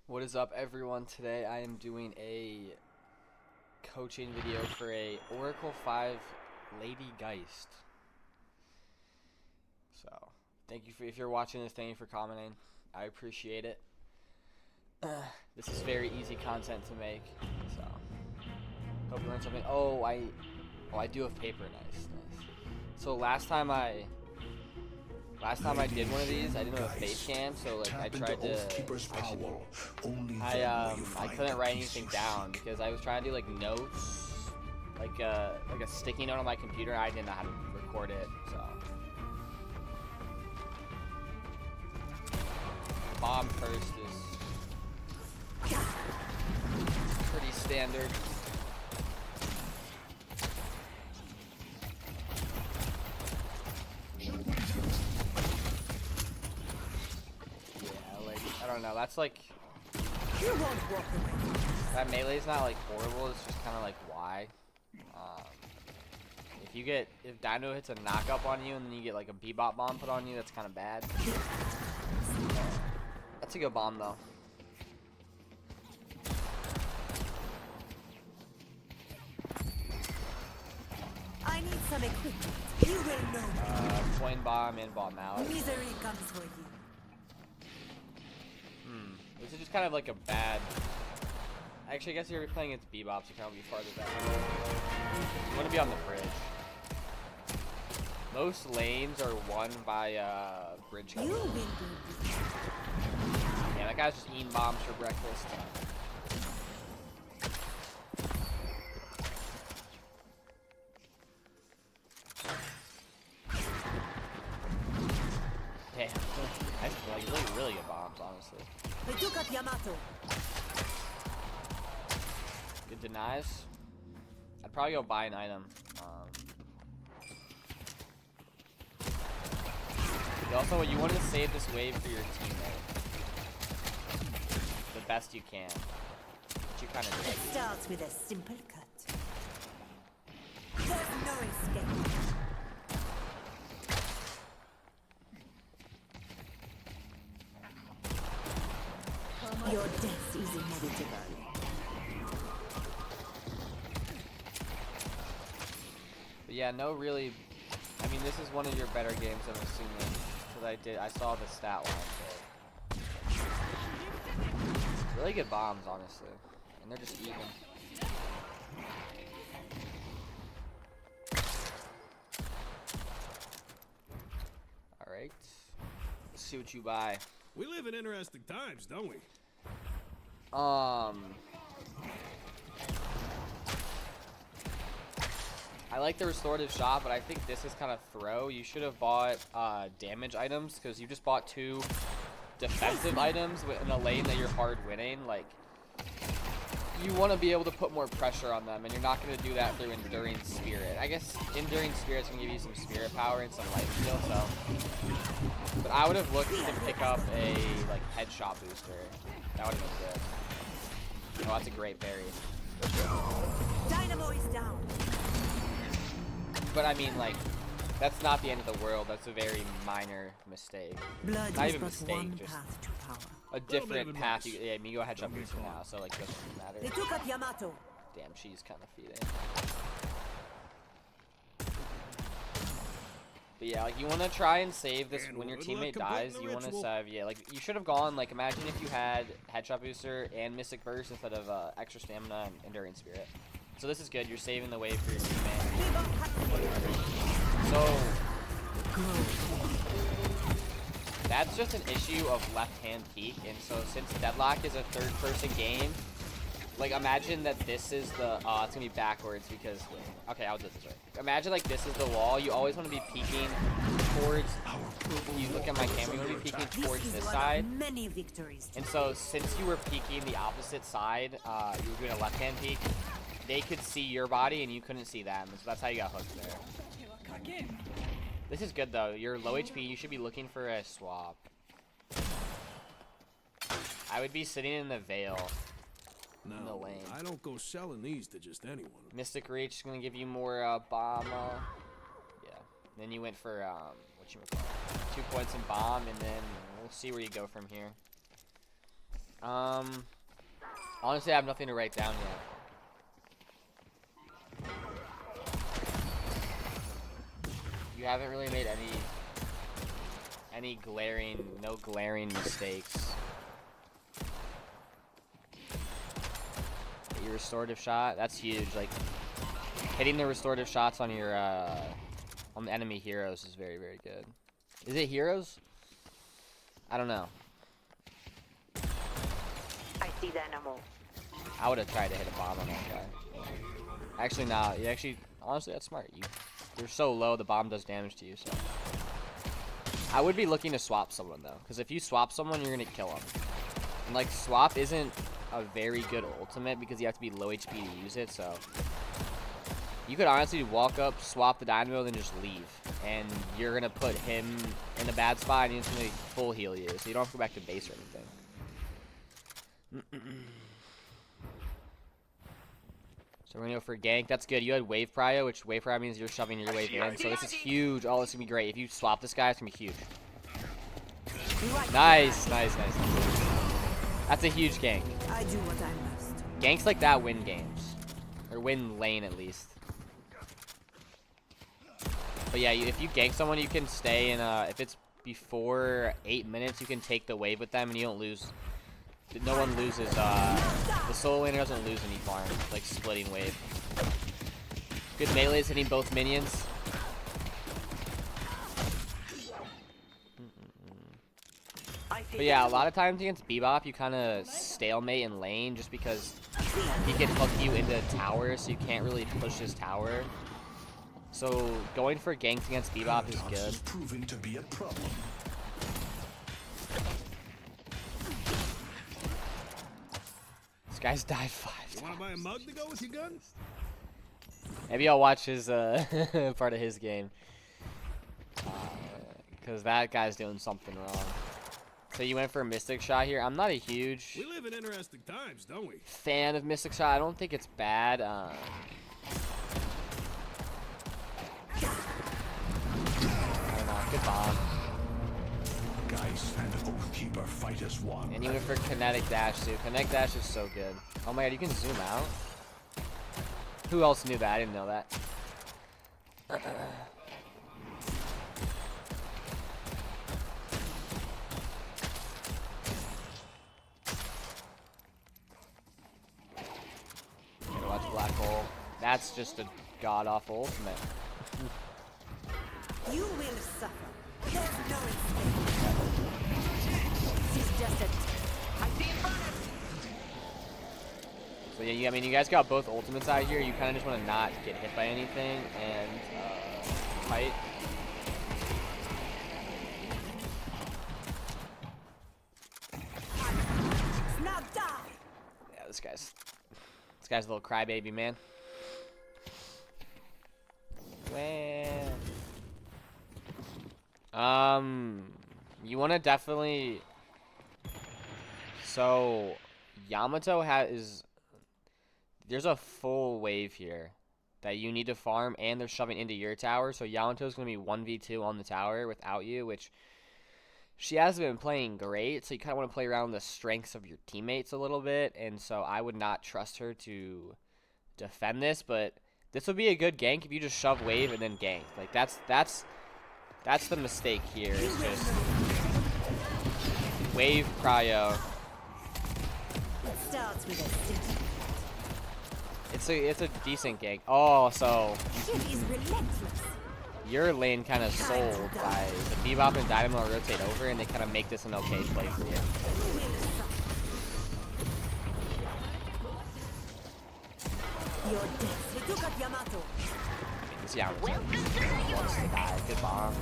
What is up, everyone? Today I am doing a coaching video for a Oracle 5 Lady Geist. So, thank you for, if you're watching this, thank you for commenting. I appreciate it. This is very easy content to make, so hope you learned something. Oh, I do have paper. Nice. So last time I did one of these, I didn't have a face cam, so like I tried to. I couldn't write anything down because I was trying to do like notes, like a sticky note on my computer. I didn't know how to record it, so. Bomb first is pretty standard. I don't know, that's like, that melee's not like horrible, it's just kind of like why. If Dino hits a knock-up on you and then you get like a bebop bomb put on you, that's kind of bad. That's a good bomb though. I need some equipment. You will know. Coin bomb and bomb out. Misery comes for you. This is just kind of like a bad. Actually, I guess if you're playing against bebops, you can probably be farther back. You want to be on the bridge. Most lanes are won by bridge cover. You will be. Yeah, that guy's just eating bombs for breakfast. Damn, that's like really good bombs, honestly. I took up Yamato. Good denies. I'd probably go buy an item. Also, you want to save this wave for your teammate the best you can, which you kind of do. It starts with a simple cut. There's no escape. Your death is inevitable. But yeah, no really. I mean, this is one of your better games, I'm assuming, because I saw the stat line. So. Really good bombs, honestly, and they're just even. All right, let's see what you buy. We live in interesting times, don't we? I like the restorative shot, but I think this is kind of throw. You should have bought damage items, because you just bought 2 defensive items in a lane that you're hard winning. Like, you want to be able to put more pressure on them, and you're not going to do that through Enduring Spirit. I guess Enduring Spirit's going to give you some spirit power and some life steal, so. But I would have looked to pick up a like headshot booster. That would have been good. Oh, that's a great parry. Dynamo is down. But I mean, like, that's not the end of the world. That's a very minor mistake. Blood Not is even but mistake, one just path to power. a different path. Yeah, I mean, you go headshot booster now, so like, it doesn't They matter. took up Yamato. Damn, she's kind of feeding. But yeah, like, you want to try and save this when your teammate dies. You want to save, yeah, like, you should have gone, like, imagine if you had headshot booster and mystic burst instead of extra stamina and enduring spirit. So this is good. You're saving the wave for your teammate. So that's just an issue of left-hand peek, and so since Deadlock is a third-person game, like, imagine that this is the, it's gonna be backwards because, okay, I'll do it this way. Imagine, like, this is the wall. You always want to be peeking towards, you look at my camera, you want to be peeking towards this side. Many victories. And so, since you were peeking the opposite side, you were doing a left-hand peek, they could see your body and you couldn't see them, so that's how you got hooked there. This is good, though. You're low HP, you should be looking for a swap. I would be sitting in the Veil. No, lane. I don't go selling these to just anyone. Mystic Reach is going to give you more bomb. Yeah. Then you went for, what you call it? 2 points in bomb, and then we'll see where you go from here. Honestly, I have nothing to write down yet. You haven't really made any no glaring mistakes. Your restorative shot, that's huge. Like hitting the restorative shots on your on the enemy heroes is very, very good. Is it heroes? I don't know. I see the animal. I would have tried to hit a bomb on that guy. Actually, nah. You actually, honestly, that's smart. You're so low, the bomb does damage to you. So I would be looking to swap someone though, because if you swap someone, you're gonna kill them. And like swap isn't a very good ultimate because you have to be low HP to use it. So you could honestly walk up, swap the dynamo, then just leave, and you're gonna put him in a bad spot and instantly full heal you, so you don't have to go back to base or anything. So we're gonna go for gank. That's good. You had wave prio, which wave prio means you're shoving your wave in. So this is huge. Oh, this is gonna be great. If you swap this guy, it's gonna be huge. Nice, nice, nice. That's a huge gank. I do what I must. Ganks like that win games, or win lane at least. But yeah, if you gank someone, you can stay in. If it's before 8 minutes, you can take the wave with them, and you don't lose. No one loses. The solo laner doesn't lose any farm, like splitting wave. Good melees hitting both minions. But yeah, a lot of times against Bebop, you kind of stalemate in lane just because he can hook you into towers, so you can't really push his tower. So going for ganks against Bebop is good. Proving to be a problem. This guy's died 5 times. You wanna buy a mug to go with your gun? Maybe I'll watch his part of his game, because that guy's doing something wrong. So you went for a Mystic Shot here. I'm not a huge We live in interesting times, don't we? fan of Mystic Shot. I don't think it's bad. I don't know. Good bomb. Geist and Oathkeeper fight as one. And you went for Kinetic Dash too. Kinetic Dash is so good. Oh my god, you can zoom out. Who else knew that? I didn't know that. Gotta watch Black Hole. That's just a god-awful ultimate. You will suffer. There's no escape. She's just a... I see it burning. So yeah, I mean, you guys got both ultimates out here. You kind of just want to not get hit by anything and fight. Now die! Yeah, this guy's a little crybaby, man. You want to definitely. So, Yamato there's a full wave here that you need to farm, and they're shoving into your tower. So Yamato's gonna be 1v2 on the tower without you, which she hasn't been playing great. So you kind of want to play around the strengths of your teammates a little bit, and so I would not trust her to defend this, but this would be a good gank if you just shove wave and then gank. Like that's the mistake here. Is just wave cryo. It starts with a stick. It's a decent gank. Oh, so She is relentless. your lane kind of sold by the Bebop and Dynamo rotate over, and they kind of make this an okay play for you. You will suffer. Your death. They took out Yamato. This Yamato wants to die. Good bomb.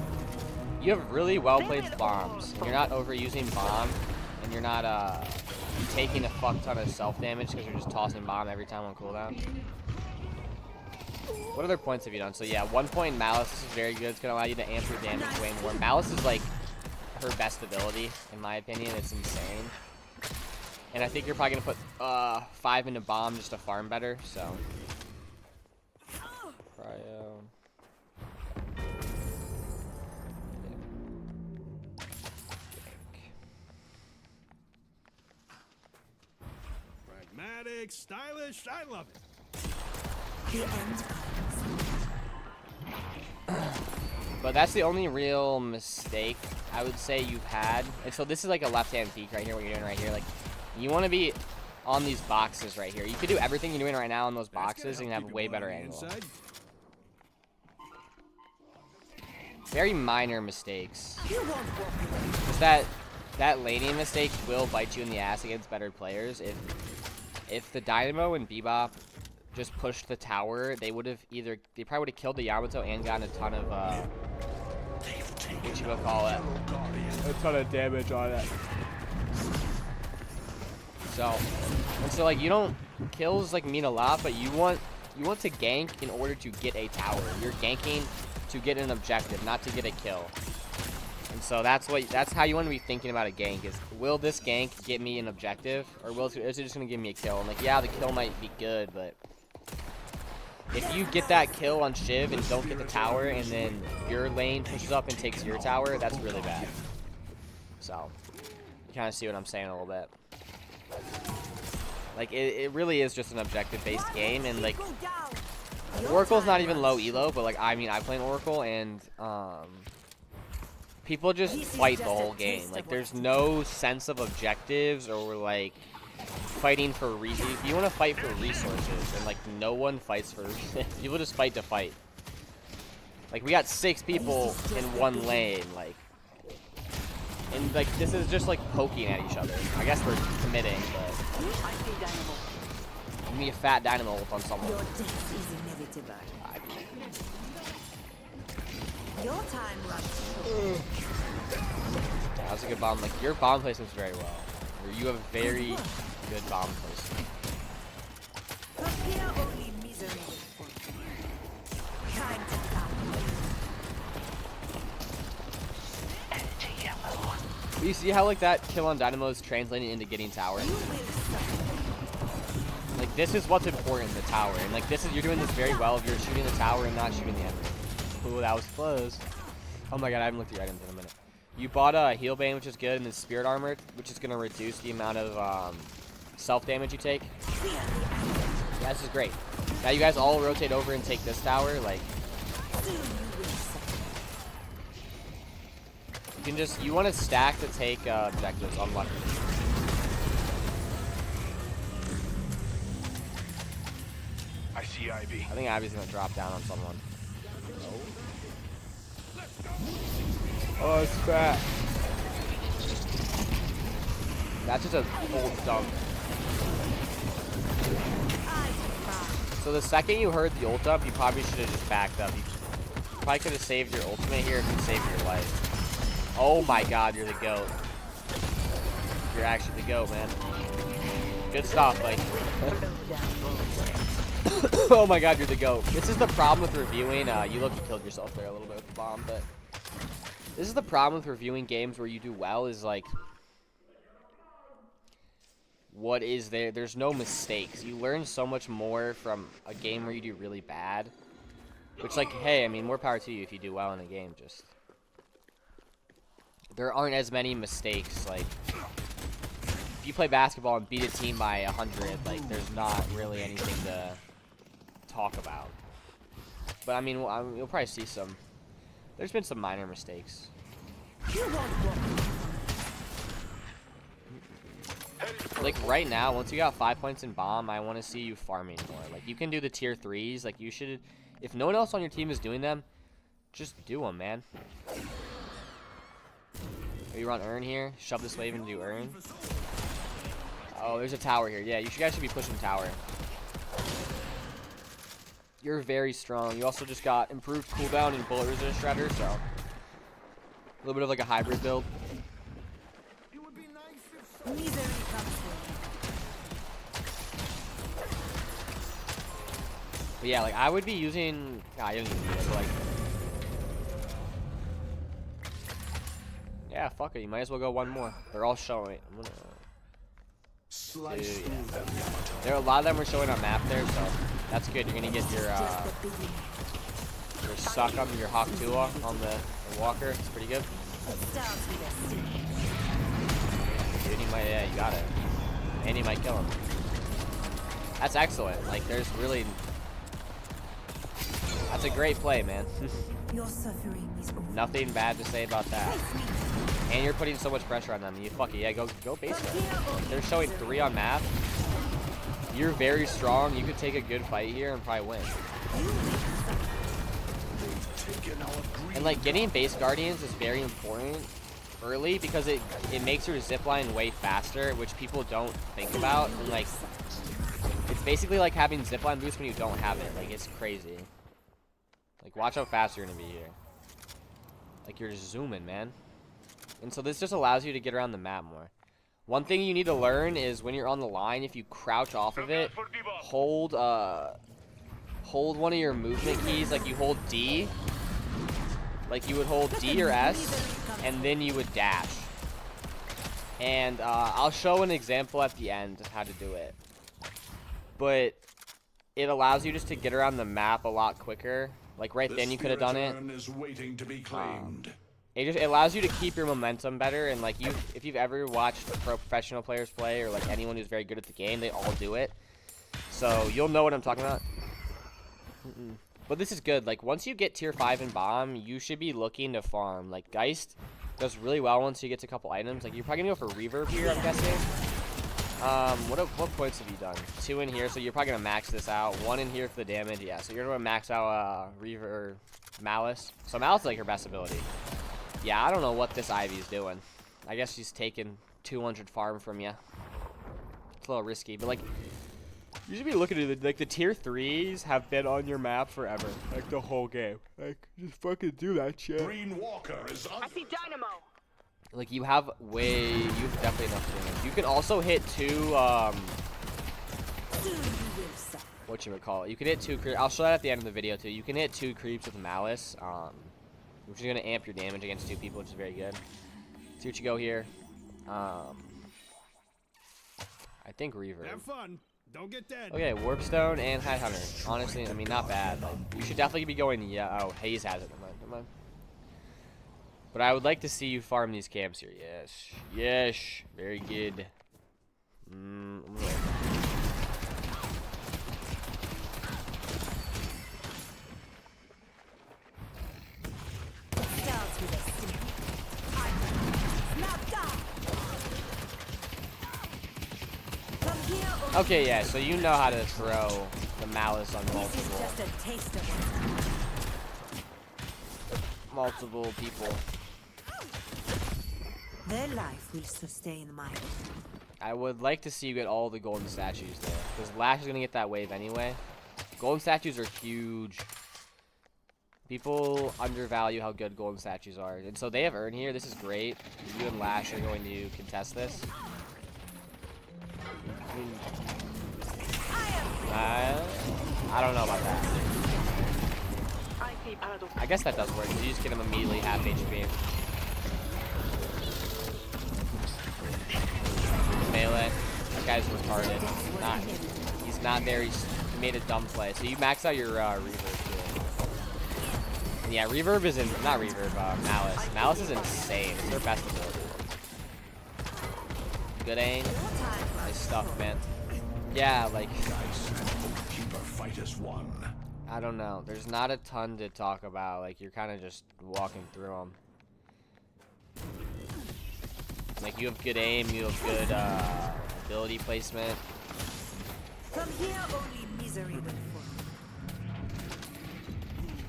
You have really well placed bombs. And you're not overusing bomb, and you're not taking a fuck ton of self damage because you're just tossing bomb every time on cooldown. What other points have you done? So yeah, 1 point Malice. This is very good. It's gonna allow you to amp your damage way more. Malice is like her best ability, in my opinion. It's insane. And I think you're probably gonna put 5 into bomb just to farm better. So. Cryo. Dramatic, stylish, I love it. The end comes. But that's the only real mistake I would say you've had. And so this is like a left-hand peek right here, what you're doing right here. Like, you want to be on these boxes right here. You could do everything you're doing right now on those boxes and have a way better angle. Very minor mistakes. Just that laning mistake will bite you in the ass against better players. If the Dynamo and Bebop just pushed the tower, they probably would have killed the Yamato and gotten a ton of what you gonna call it? A ton of damage on it. So like kills like mean a lot, but you want to gank in order to get a tower. You're ganking to get an objective, not to get a kill. And so that's how you want to be thinking about a gank is, will this gank get me an objective, or is it just gonna give me a kill? And like, yeah, the kill might be good, but if you get that kill on Shiv and don't get the tower, and then your lane pushes up and takes your tower, that's really bad. So, you kind of see what I'm saying a little bit. Like, it really is just an objective-based game, and like, Oracle's not even low elo, but like, I mean, I play an Oracle, and people just fight the whole game. Like, there's no sense of objectives or like fighting for reasons. You want to fight for resources, and like no one fights for people just fight to fight. Like, we got 6 people in one lane, like, and like this is just like poking at each other. I guess we're committing, but give me a fat dynamo ult on someone. Your death is inevitable. Your time runs. That was a good bomb. Like, your bomb placement's very well. You have a very good bomb placement. Prepare only misery for time to come. You see how like that kill on Dynamo is translating into getting tower? Like, this is what's important, the tower. And like, you're doing this very well if you're shooting the tower and not shooting the enemy. Ooh, that was close. Oh my god, I haven't looked at your items in a minute. You bought a heal bane, which is good, and then spirit armor, which is going to reduce the amount of self damage you take. Yeah, this is great. Now you guys all rotate over and take this tower. Like, you want to stack to take objectives on lucky. I see Ivy. I think Ivy's going to drop down on someone. Oh, it's fat. That's just a old dump. So the second you heard the ult up, you probably should have just backed up. You probably could have saved your ultimate here if you saved your life. Oh my god, you're the GOAT. You're actually the GOAT, man. Good stuff, like. Oh my god, you're the GOAT. This is the problem with reviewing. You killed yourself there a little bit with the bomb, but this is the problem with reviewing games where you do well is like, what is there? There's no mistakes. You learn so much more from a game where you do really bad. Which, like, hey, I mean, more power to you if you do well in a game. Just there aren't as many mistakes. Like, if you play basketball and beat a team by 100, like, there's not really anything to talk about. But I mean, you'll probably see some. There's been some minor mistakes. Like, right now, once you got 5 points in bomb, I want to see you farming more. Like, you can do the tier 3s. Like, you should, if no one else on your team is doing them, just do them, man. You run Urn here, shove this wave and do Urn. Oh, there's a tower here. Yeah, you guys should be pushing tower. You're very strong. You also just got improved cooldown and bullet resist shredder, so a little bit of like a hybrid build. But yeah, like, I would be using. I don't even need it, but like. Yeah, fuck it. You might as well go one more. They're all showing. I'm gonna. Dude, yeah. There are a lot of them are showing on map there, so that's good. You're gonna get your suck on your Hawk 2 on the Walker. It's pretty good. Dude, he might, yeah, you got it. And he might kill him. That's excellent. Like, there's really... That's a great play, man. Your suffering is over. Nothing bad to say about that. Face me. And you're putting so much pressure on them. You fuck it. Yeah, go base guard. They're showing 3 on map. You're very strong. You could take a good fight here and probably win. And like getting base guardians is very important early because it makes your zipline way faster, which people don't think about. And like it's basically like having zipline boost when you don't have it. Like it's crazy. Like watch how fast you're gonna be here. Like you're just zooming, man. And so this just allows you to get around the map more. One thing you need to learn is when you're on the line, if you crouch off of it, hold one of your movement keys, like you hold D. Like you would hold D or S, and then you would dash. And I'll show an example at the end of how to do it. But it allows you just to get around the map a lot quicker. Like right then you could have done it. It allows you to keep your momentum better, and like if you've ever watched professional players play, or like anyone who's very good at the game, they all do it. So you'll know what I'm talking about. But this is good. Like once you get tier 5 in bomb, you should be looking to farm. Like Geist does really well once you get to a couple items. Like you're probably gonna go for reverb here, I'm guessing. What points have you done? 2 in here, so you're probably gonna max this out. 1 in here for the damage, yeah. So you're gonna max out reverb Malice. So Malice is like her best ability. Yeah, I don't know what this Ivy's doing. I guess she's taking 200 farm from you. It's a little risky, but like, you should be looking at it. Like the tier 3s have been on your map forever, like the whole game. Like, just fucking do that shit. Green Walker is I see dynamo. Like you have definitely enough damage. You can also hit 2 Soon you will suffer. what you would call it. You can hit 2 creeps. I'll show that at the end of the video too. You can hit 2 creeps with Malice. Which is gonna amp your damage against 2 people, which is very good. See what you go here. I think reverb. Have fun. Don't get dead. Okay, Warpstone and High Hunter. Honestly, I mean, not bad. Like, you should definitely be going. Yeah. Oh, Haze has it. Never mind. But I would like to see you farm these camps here. Yes. Yes. Very good. Starts with a simple. Snap down. From here on. Okay, yeah. So you know how to throw the Malice on This is just a taste of multiple people. it. Their life will sustain mine. I would like to see you get all the golden statues there, because Lash is gonna get that wave anyway. Golden statues are huge. People undervalue how good golden statues are, and so they have Urn here. This is great. You and Lash are going to contest this. I don't know about that. I see paradox. I guess that does work. You just get him immediately half HP. Melee. That guy's retarded. He's not there. He made a dumb play. So you max out your reverb too. And yeah, reverb is not reverb. Malice. Malice is insane. It's her best ability. Good aim. Nice stuff, man. Yeah, like. I don't know. There's not a ton to talk about. Like, you're kind of just walking through them. Like, you have good aim. You have good ability placement. From here, only misery will follow.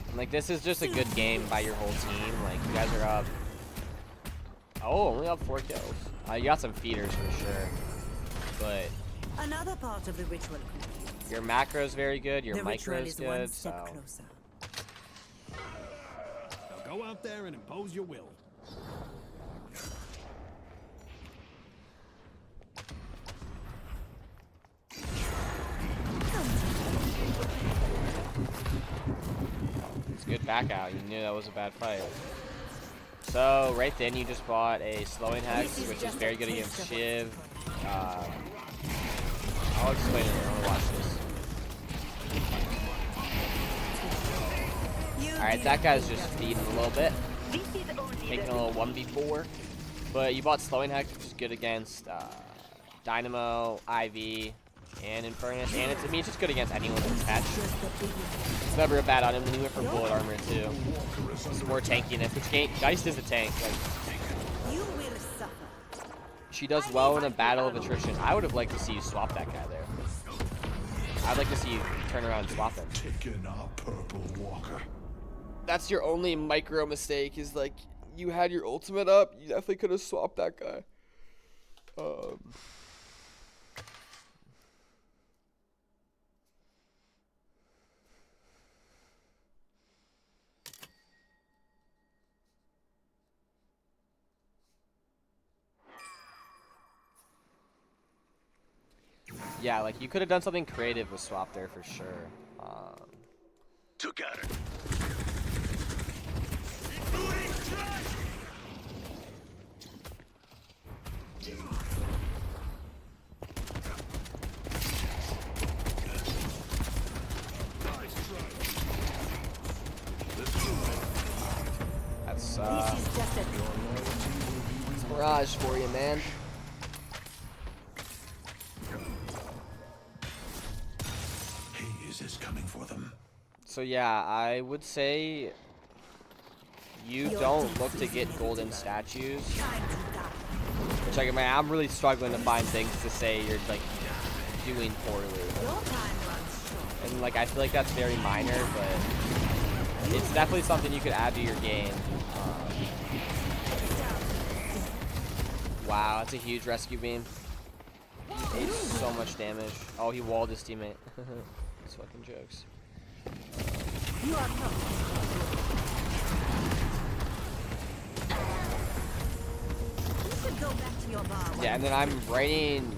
And, like, this is just a good game by your whole team. Like, you guys are up. Oh, only up 4 kills. You got some feeders for sure. But Another part of the ritual complete. your macro is very good. Your The micro ritual is is one good. step So closer. Now go out there and impose your will. it's good back out. You knew that was a bad fight. So right then you just bought a slowing hex, which is very good against Shiv. I'll explain it. I want to watch this. Alright, that guy's just feeding a little bit. This is only Taking the a little 1v4. But you bought slowing hex, which is good against Dynamo, Ivy, And Infernus, and it's, I mean, it's just good against anyone that's attached. It's never a bad item. Then he went for bullet armor too. Some more tankiness, which Geist is a tank. Like, You will suffer. she does well in a battle of attrition. I would have liked to see you swap that guy there. I'd like to see you turn around and swap him. Taking our purple walker. That's your only micro mistake, is like, you had your ultimate up, you definitely could have swapped that guy. Yeah, like, you could have done something creative with swap there for sure. Together. That's This is just a Mirage for you, man. Haze is coming for them. So yeah, I would say you don't look to get golden statues. time to die. Which, like, man, I'm really struggling to find things to say you're, like, doing poorly. Your time runs short. And, like, I feel like that's very minor, but it's definitely something you could add to your game. Wow, that's a huge rescue beam. He ate so much damage. Oh, he walled his teammate. It's fucking jokes. You are not. You should go back to your bar. Yeah, and then I'm writing.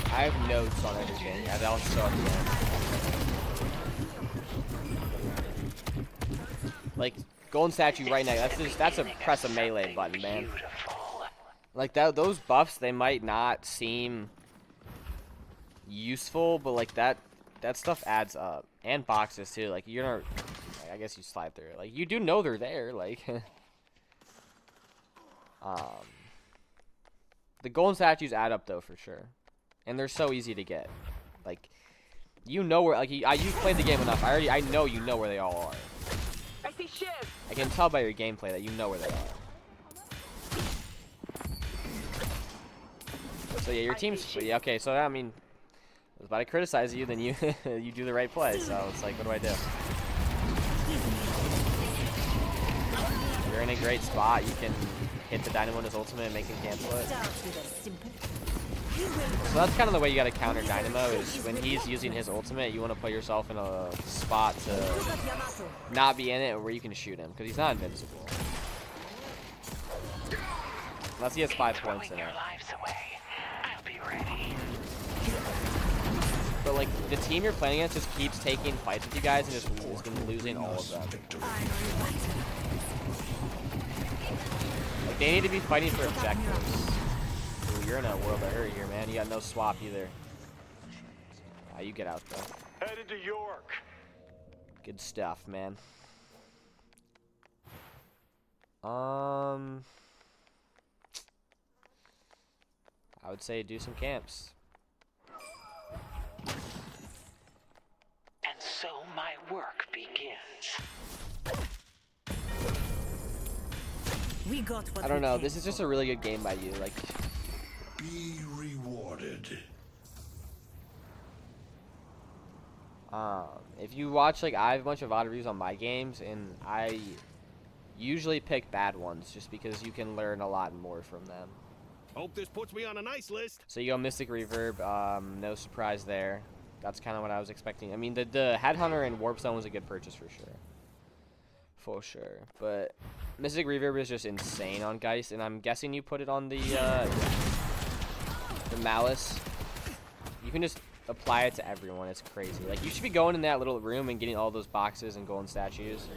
I have notes on everything. Yeah, that'll show at the end. Like, golden statue right now. That's a press a melee button, man. Like those buffs, they might not seem useful, but like that stuff adds up. And boxes too. Like, you're not. I guess you slide through it. Like, you do know they're there. Like, the golden statues add up though for sure, and they're so easy to get. Like, you know where. Like, you've played the game enough. I know you know where they all are. I see Shiv. I can tell by your gameplay that you know where they are. So yeah, your team's yeah, okay. So I mean, I was about to criticize you, then you you do the right play. So it's like, what do I do? You're in a great spot. You can hit the Dynamo in his ultimate and make him cancel it. Starts with a simple. You will So that's kind of the way you got to counter Dynamo, is when he's using his ultimate, you want to put yourself in a spot to pick up Yamato. not be in it where you can shoot him, because he's not invincible. Unless he has 5 points in it. But like, the team you're playing against just keeps taking fights with you guys and just has been losing all of them. Like, they need to be fighting for objectives. Ooh, you're in a world of hurt here, man. You got no swap either. You get out though. Headed to York. Good stuff, man. I would say do some camps. And so my work begins. We got what I don't we know. came This is just for. a really good game by you. Like, Be rewarded. if you watch, like, I have a bunch of VOD reviews on my games, and I usually pick bad ones just because you can learn a lot more from them. Hope this puts me on a nice list. So you go Mystic Reverb, no surprise there. That's kind of what I was expecting. I mean, the Headhunter and Warpstone was a good purchase for sure. For sure. But Mystic Reverb is just insane on Geist, and I'm guessing you put it on the Malice. You can just apply it to everyone. It's crazy. Like, you should be going in that little room and getting all those boxes and golden statues.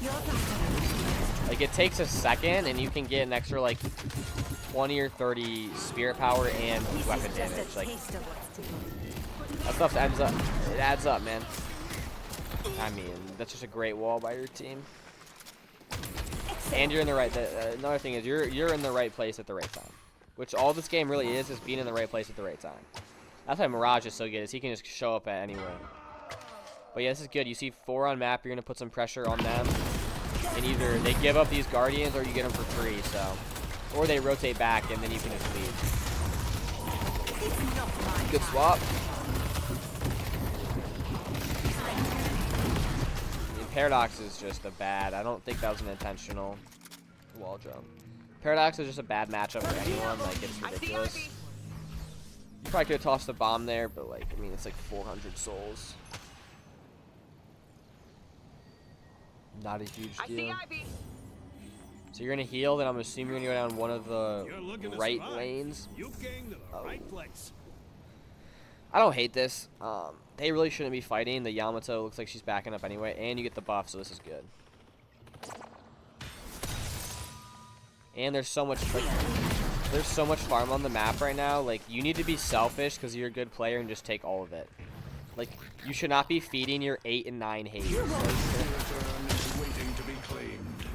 Your time. Like, it takes a second, and you can get an extra, like, 20 or 30 spirit power and This weapon is just damage. a Like, taste of what's to come. that stuff adds up. It adds up, man. I mean, that's just a great wall by your team. And you're in the right. Another thing is you're in the right place at the right time. Which all this game really is being in the right place at the right time. That's why Mirage is so good, is he can just show up at anywhere. But yeah, this is good. You see 4 on map, you're going to put some pressure on them. And either they give up these Guardians or you get them for free, so. Or they rotate back and then you can just leave. Good swap. And Paradox is just a bad, I don't think that was an intentional wall jump. Paradox is just a bad matchup for anyone, like it's ridiculous. You probably could have tossed a bomb there, but like, I mean, it's like 400 souls. Not a huge deal. So you're gonna heal, then I'm assuming you're gonna go down one of the right lanes. You came to the right place. I don't hate this. They really shouldn't be fighting. The Yamato looks like she's backing up anyway, and you get the buff, so this is good. And there's so much farm on the map right now. Like, you need to be selfish because you're a good player and just take all of it. Like, you should not be feeding your 8 and 9 haze.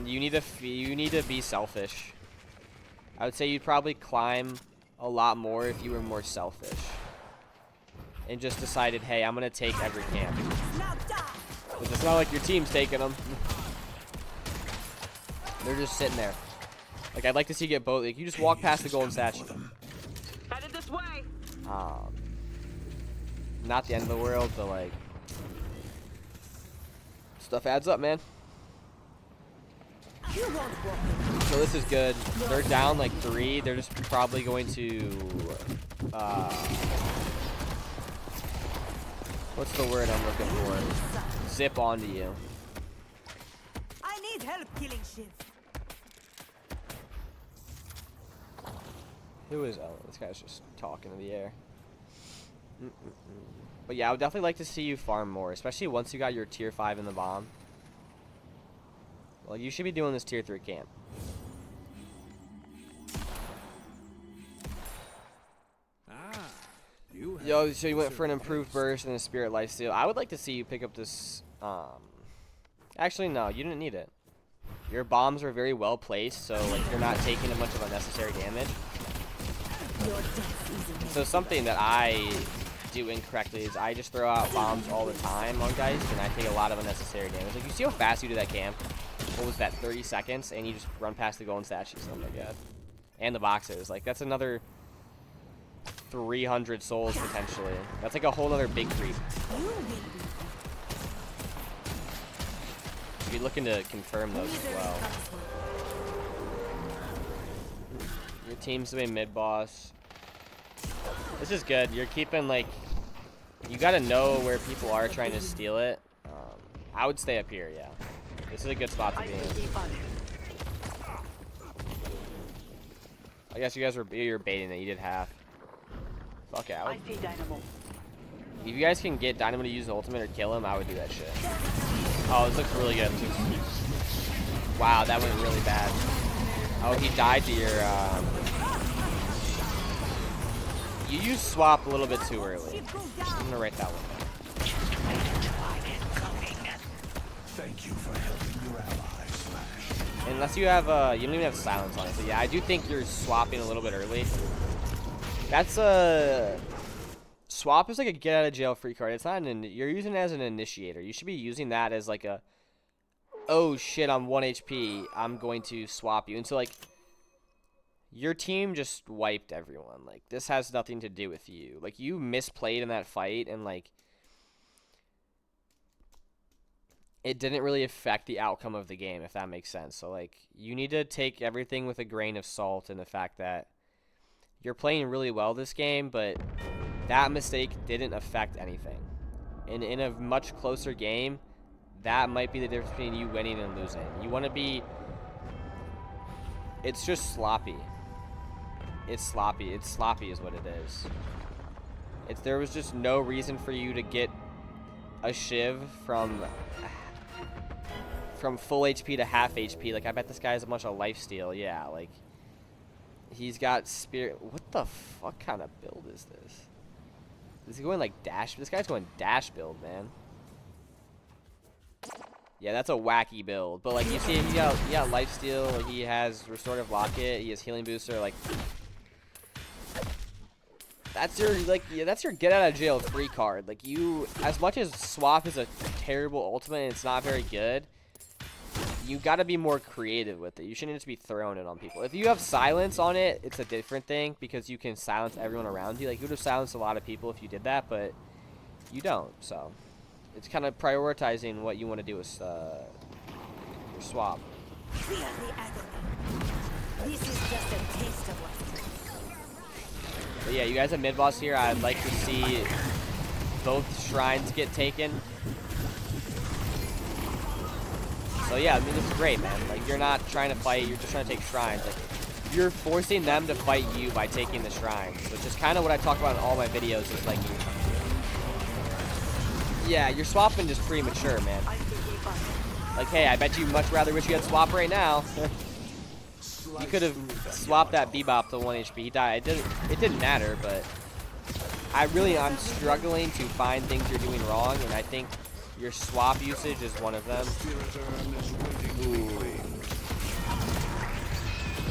You need to be selfish. I would say you'd probably climb a lot more if you were more selfish. And just decided, hey, I'm gonna take every camp. But it's not like your team's taking them. They're just sitting there. Like, I'd like to see you get both. Like, you just walk past the golden statue. Headed this way. Not the end of the world, but like, stuff adds up, man. So this is good. They're down like 3. They're just probably going to, what's the word I'm looking for? Zip onto you. I need help killing Shiv. Who is? Oh, this guy's just talking in the air. But yeah, I would definitely like to see you farm more, especially once you got your tier 5 in the bomb. Well, you should be doing this tier 3 camp. Yo, so you went for an improved burst and a spirit lifesteal. I would like to see you pick up this. Actually, no, you didn't need it. Your bombs were very well placed, so like you're not taking a bunch of unnecessary damage. So something that I do incorrectly is I just throw out bombs all the time on Geist, and I take a lot of unnecessary damage. Like, you see how fast you do that camp? What was that, 30 seconds? And you just run past the golden statues. Oh my god. And the boxes. Like, that's another 300 souls potentially. That's like a whole other big creep. Be looking to confirm those as well. Your team's the mid boss. This is good. You're keeping, like, you gotta know where people are trying to steal it. I would stay up here, yeah. This is a good spot to be in. I guess you guys were baiting it. You did half. Fuck out. I see Dynamo. If you guys can get Dynamo to use an ultimate or kill him, I would do that shit. Oh, this looks really good. Wow, that went really bad. Oh, he died to your, you used swap a little bit too early. I'm gonna write that one down. Thank you for helping your allies, Flash. Unless you have, you don't even have silence on it. So yeah, I do think you're swapping a little bit early. That's a swap is like a get out of jail free card. It's not you're using it as an initiator. You should be using that as like a, oh shit, I'm 1 HP. I'm going to swap you. And so like, your team just wiped everyone. Like, this has nothing to do with you. Like, you misplayed in that fight, and like, it didn't really affect the outcome of the game, if that makes sense. So like, you need to take everything with a grain of salt in the fact that you're playing really well this game, but that mistake didn't affect anything. And in a much closer game, that might be the difference between you winning and losing. You want to be, it's just sloppy. It's sloppy. It's sloppy is what it is. There was just no reason for you to get a Shiv from full HP to half HP. Like, I bet this guy has a bunch of lifesteal. Yeah, like, he's got spirit. What the fuck kind of build is this? Is he going like dash? This guy's going dash build, man. Yeah, that's a wacky build. But like, you see, he got lifesteal. He has restorative locket. He has healing booster. Like, That's your that's your get out of jail free card. Like you, as much as swap is a terrible ultimate and it's not very good, you got to be more creative with it. You shouldn't just be throwing it on people. If you have silence on it, it's a different thing because you can silence everyone around you. Like you would have silenced a lot of people if you did that, but you don't. So it's kind of prioritizing what you want to do with your swap. Feel the agony. This is just a taste of what's coming. But yeah, you guys have mid boss here. I'd like to see both shrines get taken. So yeah, I mean this is great, man. Like you're not trying to fight, you're just trying to take shrines. Like you're forcing them to fight you by taking the shrines, which is kind of what I talk about in all my videos. Is like, yeah, you're swapping just premature, man. Like, hey, I bet you much rather wish you had swap right now. You could have swapped that Bebop to 1 HP. He died. It didn't matter, but I'm struggling to find things you're doing wrong, and I think your swap usage is one of them. Ooh.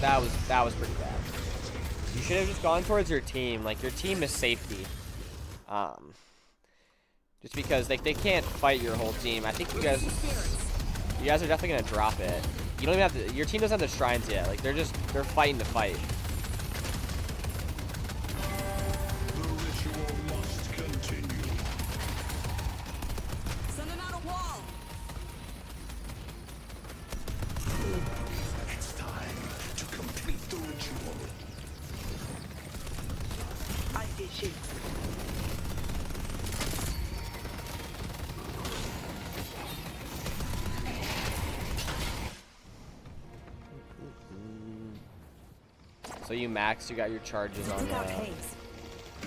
That was pretty bad. You should have just gone towards your team. Like your team is safety. Just because they can't fight your whole team. I think you guys are definitely gonna drop it. You don't even have to, your team doesn't have the shrines yet. Like they're fighting to fight. The ritual must continue. Sending out a wall. It's time to complete the ritual. I see you. So you max, you got your charges on Take out haze.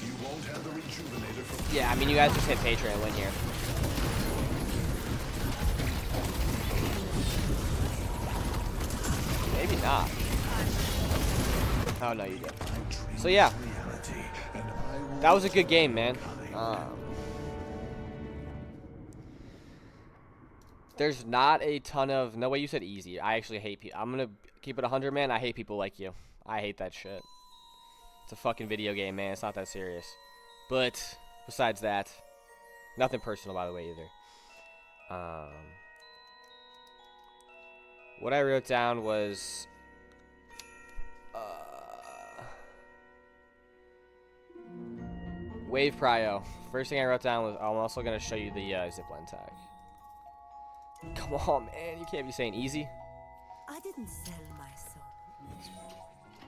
You won't have the rejuvenator from yeah, I mean you guys just hit Patreon and win here. Maybe not. Oh no, you did. So yeah, reality, and I will that was a good game, man. There's not a ton of, no way you said easy. I actually hate people. I'm gonna keep it 100, man. I hate people like you. I hate that shit. It's a fucking video game, man. It's not that serious. But besides that, nothing personal, by the way, either. What I wrote down was wave prio. First thing I wrote down was I'm also gonna show you the zipline tag. Come on, man. You can't be saying easy. I didn't sell my soul.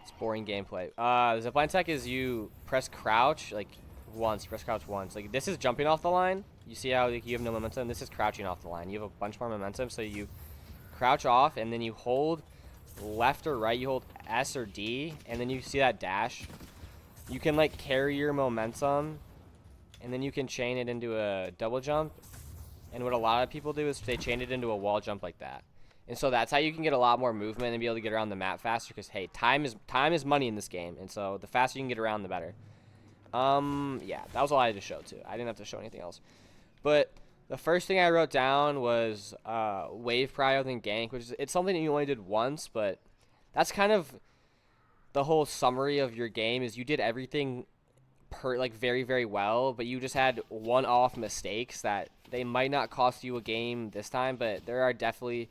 It's boring gameplay. The zipline tech is you press crouch like once. You press crouch once. Like this is jumping off the line. You see how like, you have no momentum. This is crouching off the line. You have a bunch more momentum. So you crouch off and then you hold left or right. You hold S or D and then you see that dash. You can like carry your momentum and then you can chain it into a double jump. And what a lot of people do is they chain it into a wall jump like that. And so that's how you can get a lot more movement and be able to get around the map faster because, hey, time is money in this game. And so the faster you can get around, the better. Yeah, that was all I had to show, too. I didn't have to show anything else. But the first thing I wrote down was wave prio than gank, which is it's something that you only did once, but that's kind of the whole summary of your game is you did everything very, very well, but you just had one-off mistakes that they might not cost you a game this time, but there are definitely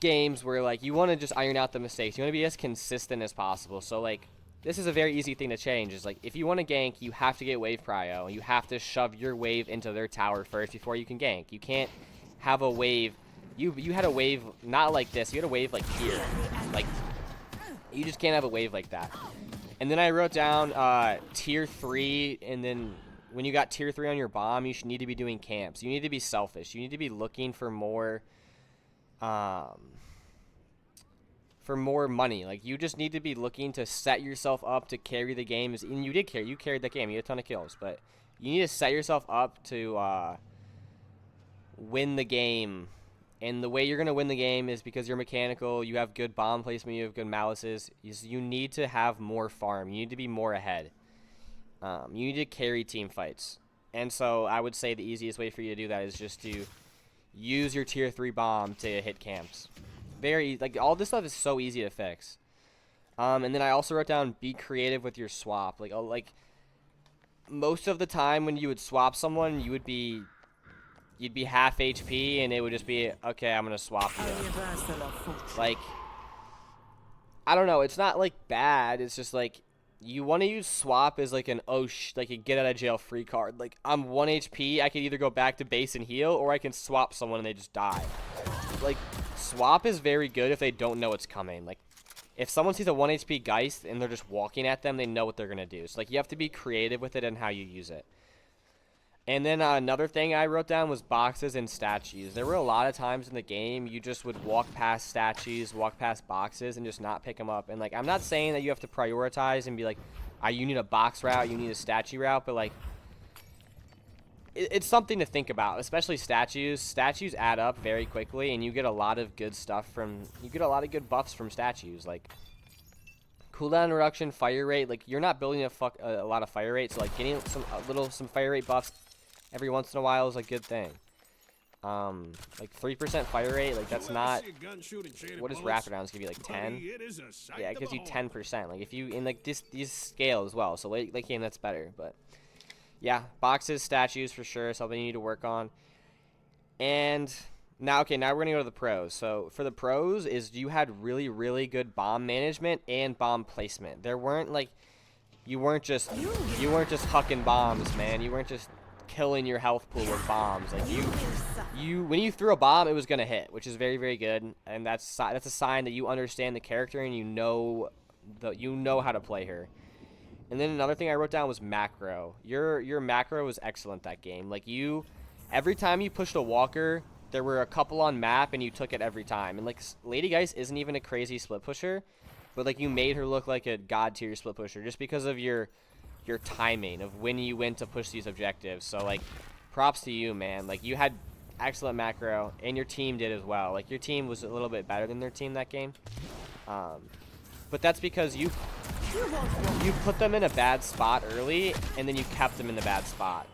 games where like you want to just iron out the mistakes. You want to be as consistent as possible. So like this is a very easy thing to change. Is like if you want to gank, you have to get wave prio. You have to shove your wave into their tower first before you can gank. You can't have a wave. You had a wave not like this. You had a wave like here. Like you just can't have a wave like that. And then I wrote down tier 3, and then when you got tier 3 on your bomb, you should need to be doing camps. You need to be selfish. You need to be looking for more money. Like you just need to be looking to set yourself up to carry the game. And you did carry. You carried the game. You had a ton of kills, but you need to set yourself up to win the game. And the way you're going to win the game is because you're mechanical, you have good bomb placement, you have good malices. You need to have more farm. You need to be more ahead. You need to carry team fights. And so I would say the easiest way for you to do that is just to use your tier 3 bomb to hit camps. Like all this stuff is so easy to fix. And then I also wrote down be creative with your swap. Like most of the time when you would swap someone, you'd be half HP, and it would just be, okay, I'm gonna swap you. Like, I don't know. It's not like bad. It's just like you want to use swap as like an like a get out of jail free card. Like, I'm 1 HP. I can either go back to base and heal, or I can swap someone and they just die. Like, swap is very good if they don't know it's coming. Like, if someone sees a 1 HP Geist and they're just walking at them, they know what they're gonna do. So like, you have to be creative with it and how you use it. And then another thing I wrote down was boxes and statues. There were a lot of times in the game you just would walk past statues, walk past boxes, and just not pick them up. And, like, I'm not saying that you have to prioritize and be like, you need a box route, you need a statue route, but, like, it's something to think about, especially statues. Statues add up very quickly, and you get a lot of good stuff from, you get a lot of good buffs from statues. Like, cooldown reduction, fire rate, like, you're not building a lot of fire rate, so, like, getting some fire rate buffs every once in a while is a good thing. Like 3% fire rate, like that's not. What does rapid rounds give you, like 10? Yeah, it gives you 10%. Like if you in like these scale as well. So late game that's better. But yeah, boxes, statues for sure, something you need to work on. And now, okay, now we're gonna go to the pros. So for the pros is you had really good bomb management and bomb placement. There weren't like you weren't just hucking bombs, man. You weren't just killing your health pool with bombs. Like when you threw a bomb, it was gonna hit, which is very good, and that's a sign that you understand the character and you know how to play her. And then another thing I wrote down was macro. Your macro was excellent that game. Like every time you pushed a walker, there were a couple on map and you took it every time. And like Lady Geist isn't even a crazy split pusher, but like you made her look like a god tier split pusher just because of your timing of when you went to push these objectives. So like props to you, man. Like you had excellent macro and your team did as well. Like your team was a little bit better than their team that game, but that's because you put them in a bad spot early and then you kept them in the bad spot,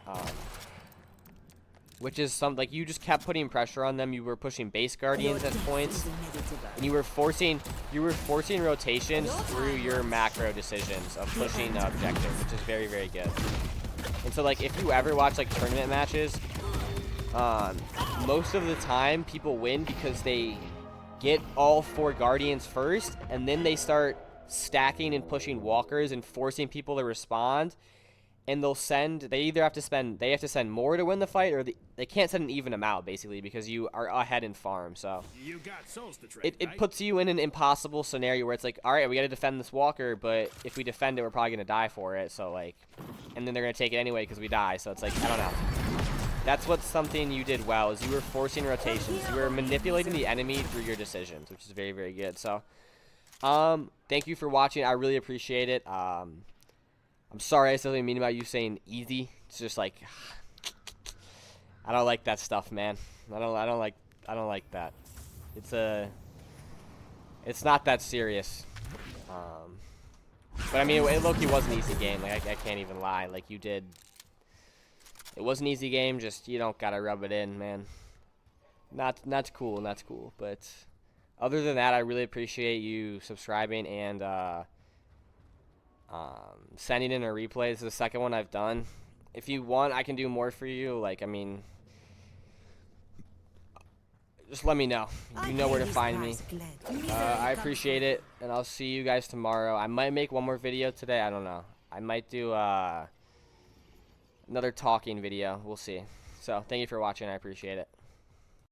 which is something like you just kept putting pressure on them. You were pushing base guardians at points, and you were forcing rotations through your macro decisions of pushing the objective, which is very good. And so like if you ever watch like tournament matches, most of the time people win because they get all 4 guardians first, and then they start stacking and pushing walkers and forcing people to respond. And they either have to send more to win the fight, or they can't send an even amount, basically, because you are ahead in farm. So You got souls to trade, it puts you in an impossible scenario where it's like, all right, we got to defend this walker, but if we defend it, we're probably gonna die for it. So like, and then they're gonna take it anyway because we die. So it's like, I don't know. That's what's something you did well, is you were forcing rotations. You were manipulating the enemy through your decisions, which is very good. So thank you for watching. I really appreciate it. I'm sorry I said something mean about you saying easy. It's just like, I don't like that stuff, man. I don't like that. It's not that serious. But I mean, it low-key was an easy game. Like I can't even lie. Like you did. It was an easy game. Just you don't gotta rub it in, man. Not cool. But other than that, I really appreciate you subscribing and sending in a replay. This is the second one I've done. If you want, I can do more for you. Like, I mean, just let me know. You know where to find me. I appreciate it, and I'll see you guys tomorrow. I might make one more video today. I don't know. I might do another talking video. We'll see. So, thank you for watching. I appreciate it.